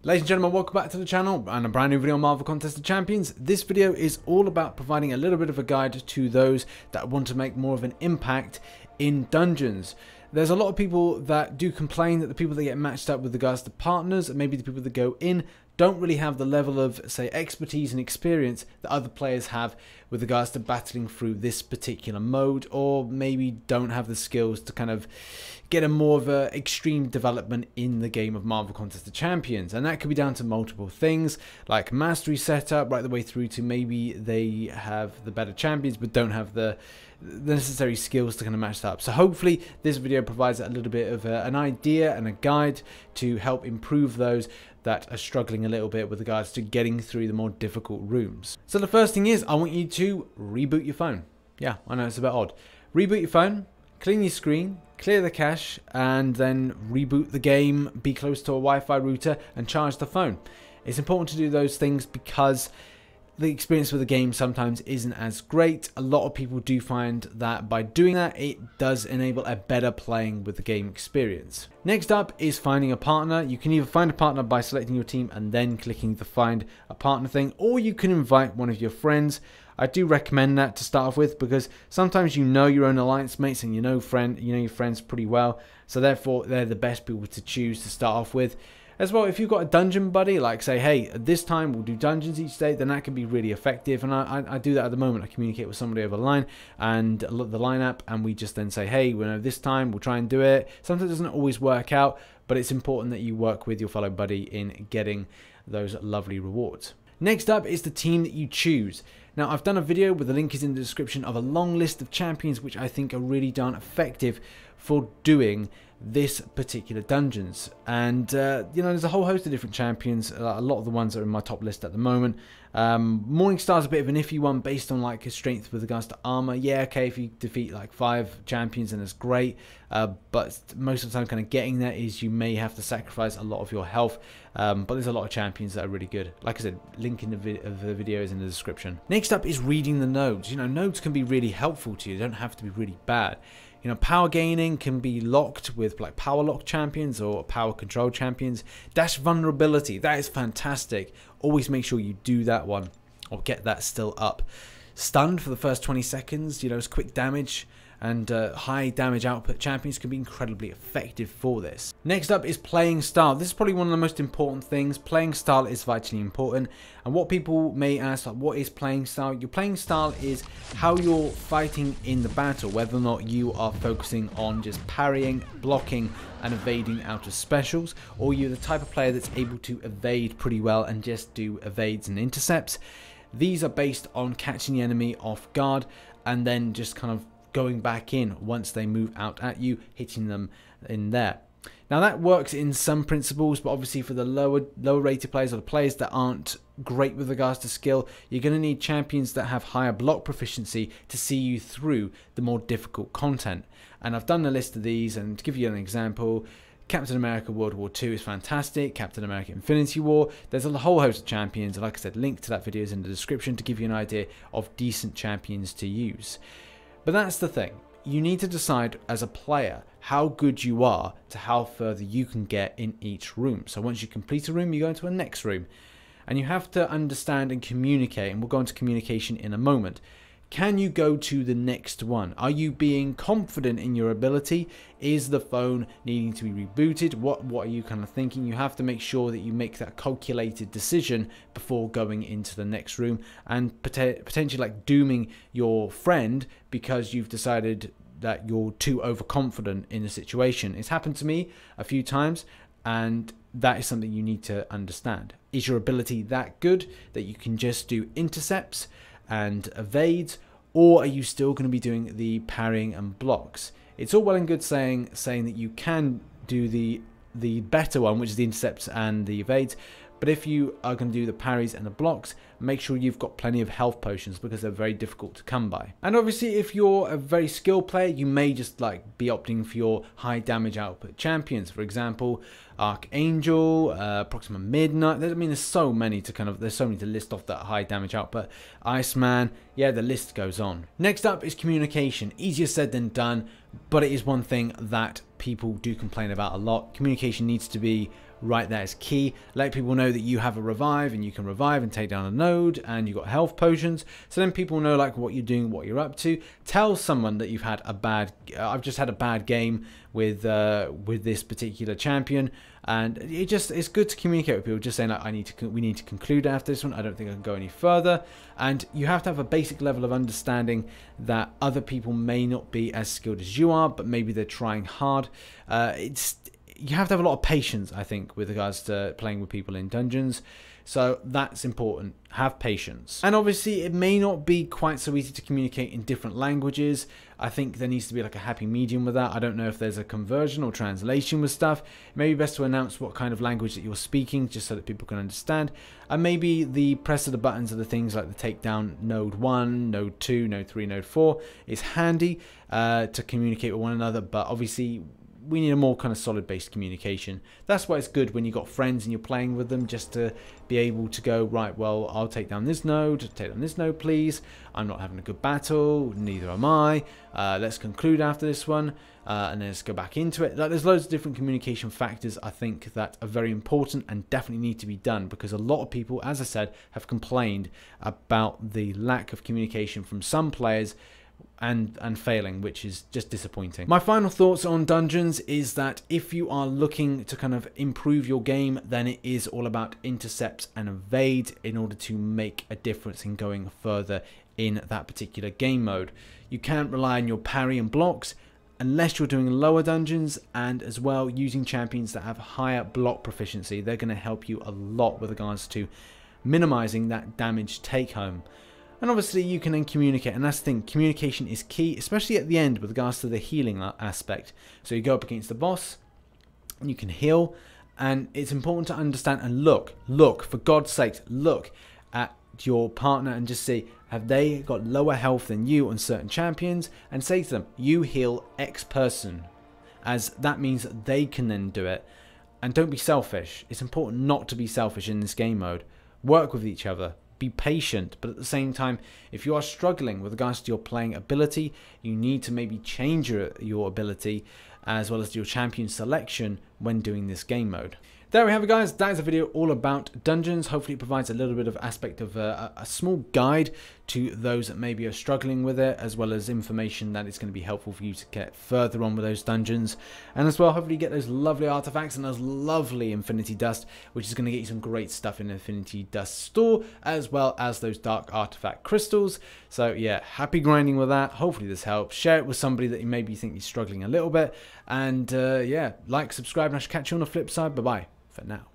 Ladies and gentlemen, welcome back to the channel and a brand new video on Marvel Contest of Champions. This video is all about providing a little bit of a guide to those that want to make more of an impact in dungeons. There's a lot of people that do complain that the people that get matched up with regards to partners, and maybe the people that go in, don't really have the level of, say, expertise and experience that other players have with regards to battling through this particular mode, or maybe don't have the skills to kind of get a more of a extreme development in the game of Marvel Contest of Champions. And that could be down to multiple things, like mastery setup, right the way through to maybe they have the better champions but don't have the necessary skills to kind of match that up. So hopefully this video provides a little bit of an idea and a guide to help improve those that are struggling a little bit with regards to getting through the more difficult rooms. So the first thing is, I want you to reboot your phone. Yeah, I know it's a bit odd. Reboot your phone, clean your screen, clear the cache, and then reboot the game, be close to a Wi-Fi router, and charge the phone. It's important to do those things because the experience with the game sometimes isn't as great. A lot of people do find that by doing that, it does enable a better playing with the game experience. Next up is finding a partner. You can either find a partner by selecting your team and then clicking the find a partner thing, or you can invite one of your friends. I do recommend that to start off with, because sometimes you know your own alliance mates and you know your friends pretty well, so therefore they're the best people to choose to start off with. As well, if you've got a dungeon buddy, like say, hey, at this time we'll do dungeons each day, then that can be really effective. And I do that at the moment. I communicate with somebody over line and look the line app, and we just then say, hey, we know this time we'll try and do it. Sometimes it doesn't always work out, but it's important that you work with your fellow buddy in getting those lovely rewards. Next up is the team that you choose. Now, I've done a video with the link is in the description of a long list of champions which I think are really darn effective for doing this particular dungeons. And you know, there's a whole host of different champions. A lot of the ones that are in my top list at the moment. Morningstar's a bit of an iffy one based on like his strength with regards to armor. Yeah, okay, if you defeat like 5 champions then it's great, but most of the time kind of getting there is you may have to sacrifice a lot of your health. But there's a lot of champions that are really good. Like I said, link in the video is in the description. Next up is reading the nodes. You know, nodes can be really helpful to you. They don't have to be really bad. You know, power gaining can be locked with like power lock champions or power control champions. Dash vulnerability, that is fantastic. Always make sure you do that one or get that still up. Stunned for the first 20 seconds, you know, it's quick damage. And high damage output champions can be incredibly effective for this. Next up is playing style. This is probably one of the most important things. Playing style is vitally important. And what people may ask, like, what is playing style? Your playing style is how you're fighting in the battle, whether or not you are focusing on just parrying, blocking, and evading out of specials, or you're the type of player that's able to evade pretty well and just do evades and intercepts. These are based on catching the enemy off guard and then just kind of going back in once they move out at you, hitting them in there. Now that works in some principles, but obviously for the lower rated players or the players that aren't great with regards to skill, you're going to need champions that have higher block proficiency to see you through the more difficult content. And I've done a list of these, and to give you an example, Captain America World War II is fantastic. Captain America Infinity War. There's a whole host of champions. Like I said, link to that video is in the description to give you an idea of decent champions to use. But that's the thing. You need to decide as a player how good you are to how further you can get in each room. So once you complete a room, you go into a next room. And you have to understand and communicate, and we'll go into communication in a moment. Can you go to the next one? Are you being confident in your ability? Is the phone needing to be rebooted? What are you kind of thinking? You have to make sure that you make that calculated decision before going into the next room, and potentially like dooming your friend because you've decided that you're too overconfident in a situation. It's happened to me a few times, and that is something you need to understand. Is your ability that good that you can just do intercepts and evades, or are you still going to be doing the parrying and blocks? It's all well and good saying that you can do the better one, which is the intercepts and the evades, but if you are going to do the parries and the blocks, make sure you've got plenty of health potions because they're very difficult to come by. And obviously if you're a very skilled player, you may just like be opting for your high damage output champions. For example, Archangel, Proxima Midnight. I mean, there's so many to list off that high damage output. Iceman, yeah, the list goes on. Next up is communication. Easier said than done, but it is one thing that people do complain about a lot. Communication needs to be right there is key. Let people know that you have a revive and you can revive and take down a node, and you've got health potions, so then people know like what you're doing, what you're up to. Tell someone that you've had a bad, I've just had a bad game with this particular champion, and it's good to communicate with people, just saying like, we need to conclude after this one, I don't think I can go any further. And you have to have a basic level of understanding that other people may not be as skilled as you are, but maybe they're trying hard. You have to have a lot of patience, I think, with regards to playing with people in dungeons. So that's important. Have patience. And obviously, it may not be quite so easy to communicate in different languages. I think there needs to be like a happy medium with that. I don't know if there's a conversion or translation with stuff. It may be best to announce what kind of language that you're speaking, just so that people can understand. And maybe the press of the buttons are the things like the takedown node 1, node 2, node 3, node 4 is handy to communicate with one another. But obviously, we need a more kind of solid based communication. That's why it's good when you've got friends and you're playing with them, just to be able to go, right, well, I'll take down this node, take down this node, please. I'm not having a good battle, neither am I. Let's conclude after this one, and then let's go back into it. Like, there's loads of different communication factors, I think, that are very important and definitely need to be done, because a lot of people, as I said, have complained about the lack of communication from some players, and failing, which is just disappointing. My final thoughts on dungeons is that if you are looking to kind of improve your game, then it is all about intercept and evade in order to make a difference in going further in that particular game mode. You can't rely on your parry and blocks unless you're doing lower dungeons, and as well using champions that have higher block proficiency. They're going to help you a lot with regards to minimizing that damage take home. And obviously you can then communicate, and that's the thing, communication is key, especially at the end with regards to the healing aspect. So you go up against the boss, and you can heal, and it's important to understand and look, for God's sake, look at your partner and just see, have they got lower health than you on certain champions, and say to them, you heal X person, as that means that they can then do it. And don't be selfish. It's important not to be selfish in this game mode. Work with each other. Be patient, but at the same time, if you are struggling with regards to your playing ability, you need to maybe change your ability as well as your champion selection when doing this game mode. There we have it, guys. That is a video all about dungeons. Hopefully it provides a little bit of aspect of a small guide to those that maybe are struggling with it, as well as information that is going to be helpful for you to get further on with those dungeons. And as well, hopefully you get those lovely artifacts and those lovely Infinity Dust, which is going to get you some great stuff in the Infinity Dust store, as well as those dark artifact crystals. So yeah, happy grinding with that. Hopefully this helps. Share it with somebody that you maybe think is struggling a little bit. And yeah, like, subscribe, and I shall catch you on the flip side. Bye-bye for now.